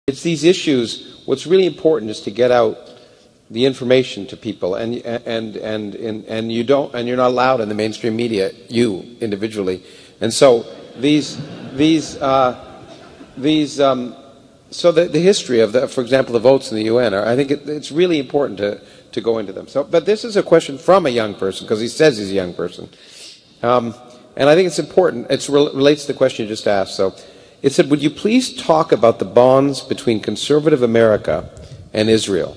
It's these issues. What's really important is to get out the information to people, and you don't, and you're not allowed in the mainstream media, you individually, and so so the history of for example, the votes in the UN I think it's really important to go into them. So, but this is a question from a young person because he says he's a young person, and I think it's important. It relates to the question you just asked. So. It said, would you please talk about the bonds between conservative America and Israel?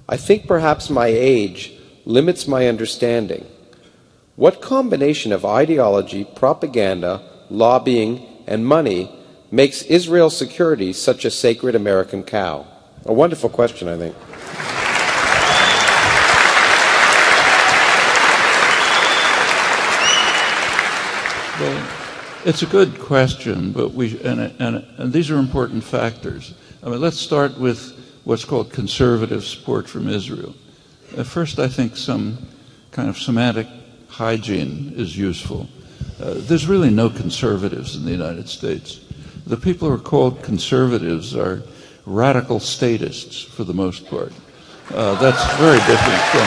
I think perhaps my age limits my understanding. What combination of ideology, propaganda, lobbying, and money makes Israel's security such a sacred American cow? A wonderful question, I think. Well, it's a good question, but and these are important factors. I mean, let's start with what's called conservative support from Israel. First, I think some kind of semantic hygiene is useful. There's really no conservatives in the United States. The people who are called conservatives are radical statists, for the most part. That's very different from...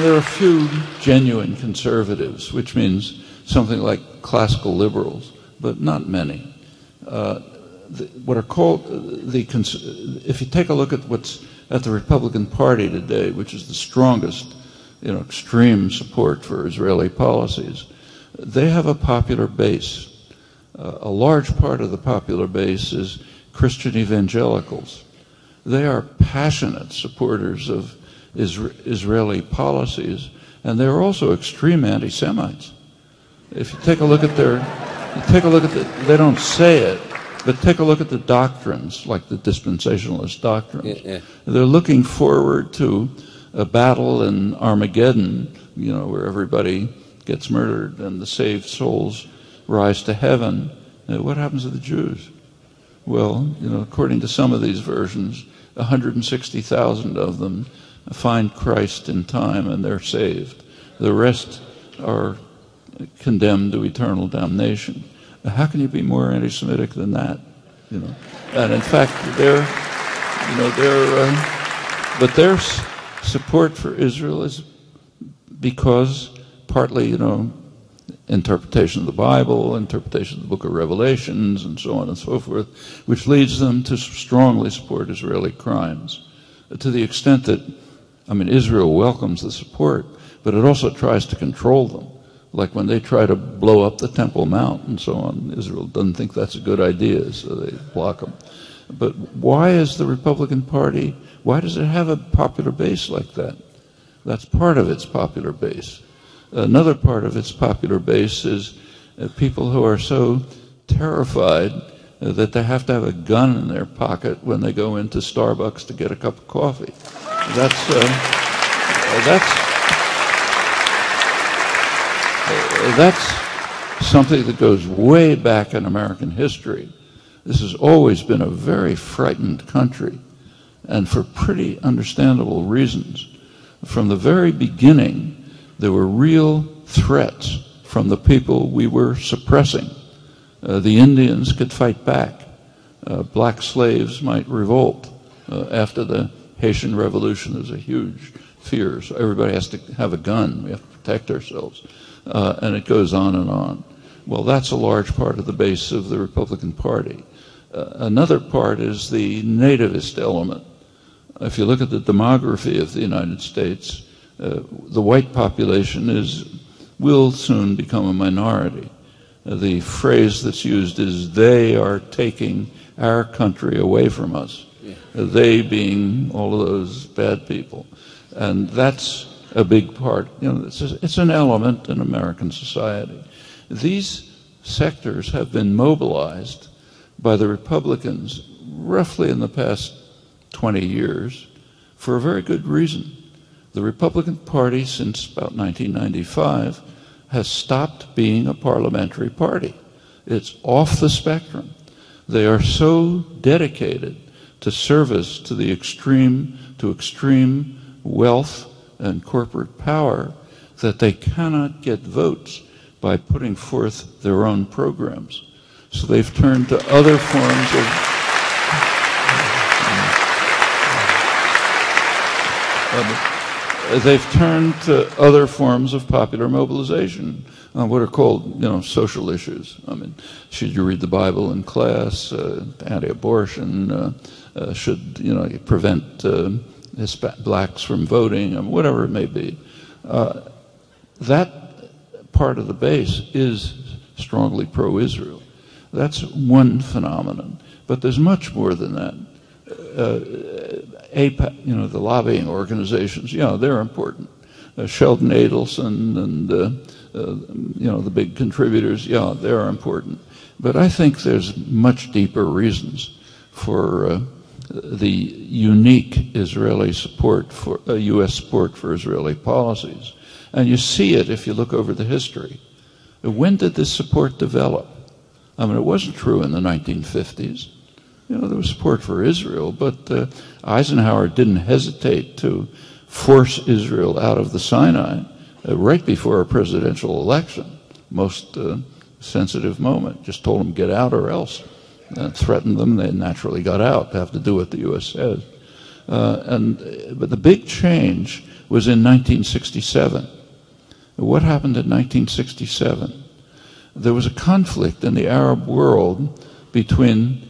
there are a few genuine conservatives, which means something like classical liberals, but not many. What are called if you take a look at what's at the Republican Party today, which is the strongest, extreme support for Israeli policies, they have a popular base. A large part of the popular base is Christian evangelicals. They are passionate supporters of Israeli policies, and they're also extreme anti-Semites. If you take a look at they don't say it, but take a look at the doctrines, like the dispensationalist doctrines. Yeah. They're looking forward to a battle in Armageddon, where everybody gets murdered and the saved souls rise to heaven. What happens to the Jews? Well, according to some of these versions, 160,000 of them find Christ in time and they're saved. The rest are condemned to eternal damnation. How can you be more anti-Semitic than that? And in fact, but their support for Israel is because partly, interpretation of the Bible, interpretation of the Book of Revelations, and so on and so forth, which leads them to strongly support Israeli crimes, to the extent that Israel welcomes the support, but it also tries to control them. Like when they try to blow up the Temple Mount and so on, Israel doesn't think that's a good idea, so they block them. But why is the Republican Party, why does it have a popular base like that? That's part of its popular base. Another part of its popular base is people who are so terrified that they have to have a gun in their pocket when they go into Starbucks to get a cup of coffee. That's something that goes way back in American history. This has always been a very frightened country, and for pretty understandable reasons. From the very beginning, there were real threats from the people we were suppressing. The Indians could fight back. Black slaves might revolt. After the Haitian Revolution, there's a huge fear. So everybody has to have a gun. We have to protect ourselves. And it goes on and on. Well, that's a large part of the base of the Republican Party. Another part is the nativist element. If you look at the demography of the United States, the white population will soon become a minority. The phrase that's used is, they are taking our country away from us. Yeah. They being all of those bad people. And that's a big part. It's an element in American society. These sectors have been mobilized by the Republicans roughly in the past 20 years for a very good reason. The Republican Party, since about 1995, has stopped being a parliamentary party. It's off the spectrum. They are so dedicated to service to the extreme wealth and corporate power that they cannot get votes by putting forth their own programs. So they've turned to other forms of popular mobilization on what are called, social issues. I mean, should you read the Bible in class? Anti-abortion? Should prevent blacks from voting? Whatever it may be. That part of the base is strongly pro-Israel. That's one phenomenon. But there's much more than that. APAC, the lobbying organizations, they're important. Sheldon Adelson and, the big contributors, they're important. But I think there's much deeper reasons for the unique Israeli support for U.S. support for Israeli policies. And you see it if you look over the history. When did this support develop? I mean, it wasn't true in the 1950s. There was support for Israel, but Eisenhower didn't hesitate to force Israel out of the Sinai right before a presidential election. Most sensitive moment. Just told them, get out or else. Threatened them. They naturally got out. They have to do what the U.S. says. But the big change was in 1967. What happened in 1967? There was a conflict in the Arab world between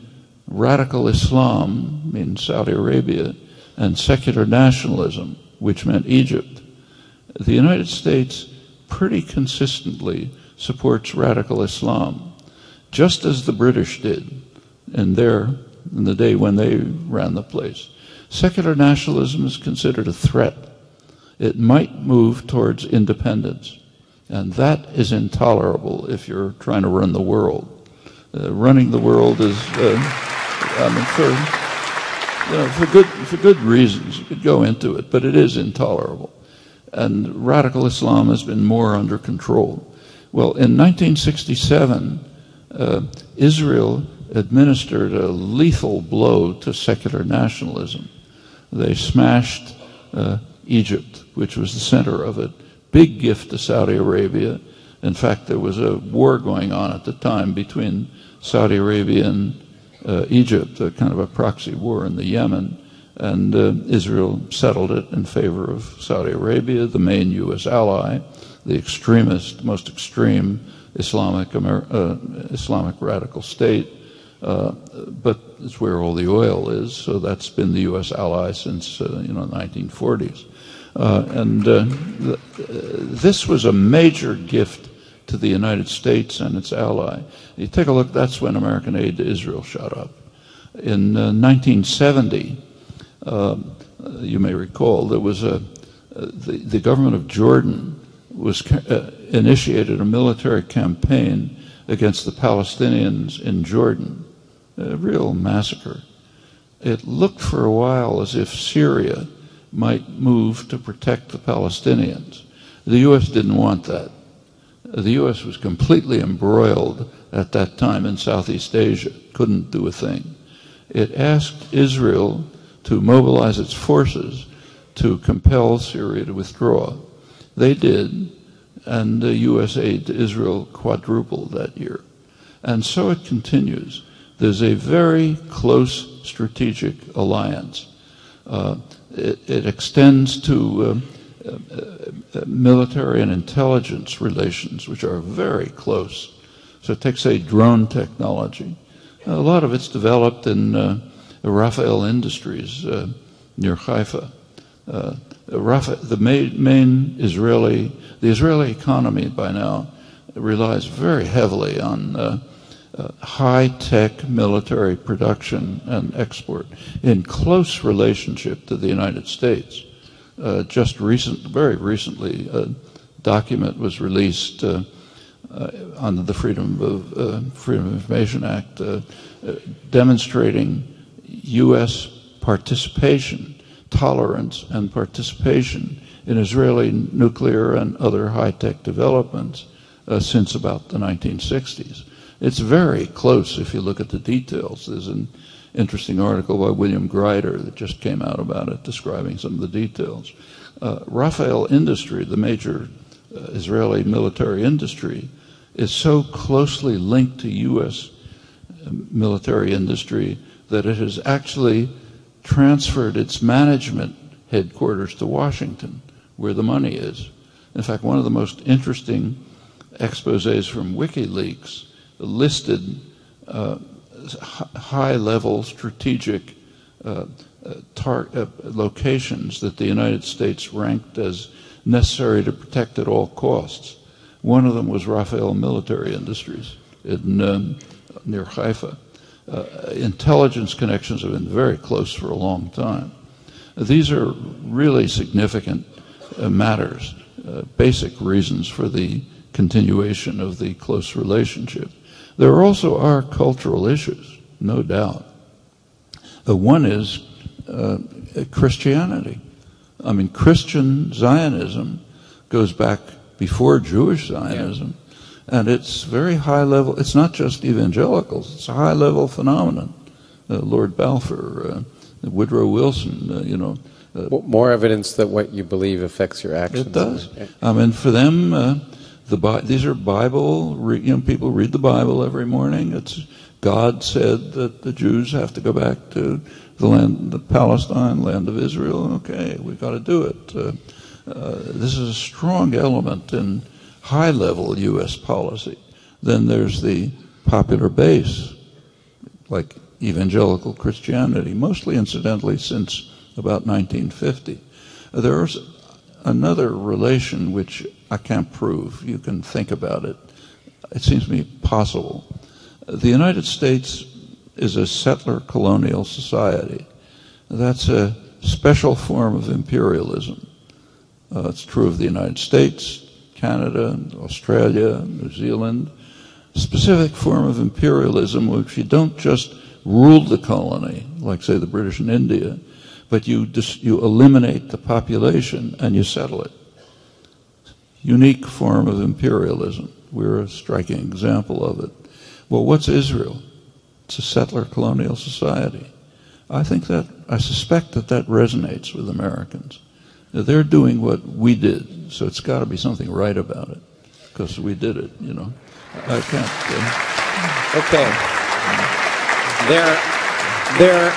radical Islam in Saudi Arabia and secular nationalism, which meant Egypt. The United States pretty consistently supports radical Islam, just as the British did in the day when they ran the place. Secular nationalism is considered a threat. It might move towards independence, and that is intolerable if you're trying to run the world. Running the world is, for good reasons. You could go into it, but it is intolerable. And radical Islam has been more under control. Well, in 1967, Israel administered a lethal blow to secular nationalism. They smashed Egypt, which was the center of it. Big gift to Saudi Arabia. In fact, there was a war going on at the time between Saudi Arabia and Egypt, a kind of a proxy war in the Yemen, and Israel settled it in favor of Saudi Arabia, the main U.S. ally, the extremist, most extreme Islamic radical state, but it's where all the oil is, so that's been the U.S. ally since the 1940s. This was a major gift to the United States and its ally. You take a look, that's when American aid to Israel shot up. In 1970, you may recall, there was the government of Jordan initiated a military campaign against the Palestinians in Jordan, a real massacre. It looked for a while as if Syria might move to protect the Palestinians. The U.S. didn't want that. The U.S. was completely embroiled at that time in Southeast Asia, couldn't do a thing. It asked Israel to mobilize its forces to compel Syria to withdraw. They did, and the U.S. aid to Israel quadrupled that year. And so it continues. There's a very close strategic alliance. It extends to military and intelligence relations, which are very close. So take, say, drone technology. A lot of it's developed in Rafael Industries near Haifa. The main Israeli economy by now relies very heavily on high-tech military production and export in close relationship to the United States. Very recently, a document was released under the Freedom of Information Act demonstrating U.S. participation, tolerance, and participation in Israeli nuclear and other high-tech developments since about the 1960s. It's very close if you look at the details. There's an interesting article by William Greider that just came out about it, describing some of the details. Rafael Industry, the major Israeli military industry is so closely linked to U.S. military industry that it has actually transferred its management headquarters to Washington, where the money is. In fact, one of the most interesting exposés from WikiLeaks listed high-level strategic locations that the United States ranked as necessary to protect at all costs. One of them was Rafael Military Industries near Haifa. Intelligence connections have been very close for a long time. These are really significant matters, basic reasons for the continuation of the close relationship. There also are cultural issues, no doubt. One is Christianity. I mean, Christian Zionism goes back before Jewish Zionism, and it's very high level. It's not just evangelicals, it's a high level phenomenon. Lord Balfour, Woodrow Wilson, more evidence that what you believe affects your actions. It does. I mean, for them, these are Bible, people read the Bible every morning. It's God said that the Jews have to go back to the land, the Palestine, land of Israel. Okay, we've got to do it. This is a strong element in high-level U.S. policy. Then there's the popular base, like evangelical Christianity, mostly incidentally since about 1950. There's another relation which I can't prove. You can think about it. It seems to me possible. The United States is a settler colonial society. That's a special form of imperialism. It's true of the United States, Canada, Australia, New Zealand. Specific form of imperialism which you don't just rule the colony, like say the British in India, but you eliminate the population and you settle it. Unique form of imperialism. We're a striking example of it. Well, what's Israel? It's a settler colonial society. I suspect that resonates with Americans. They're doing what we did, so it's got to be something right about it, because we did it, I can't. Okay. There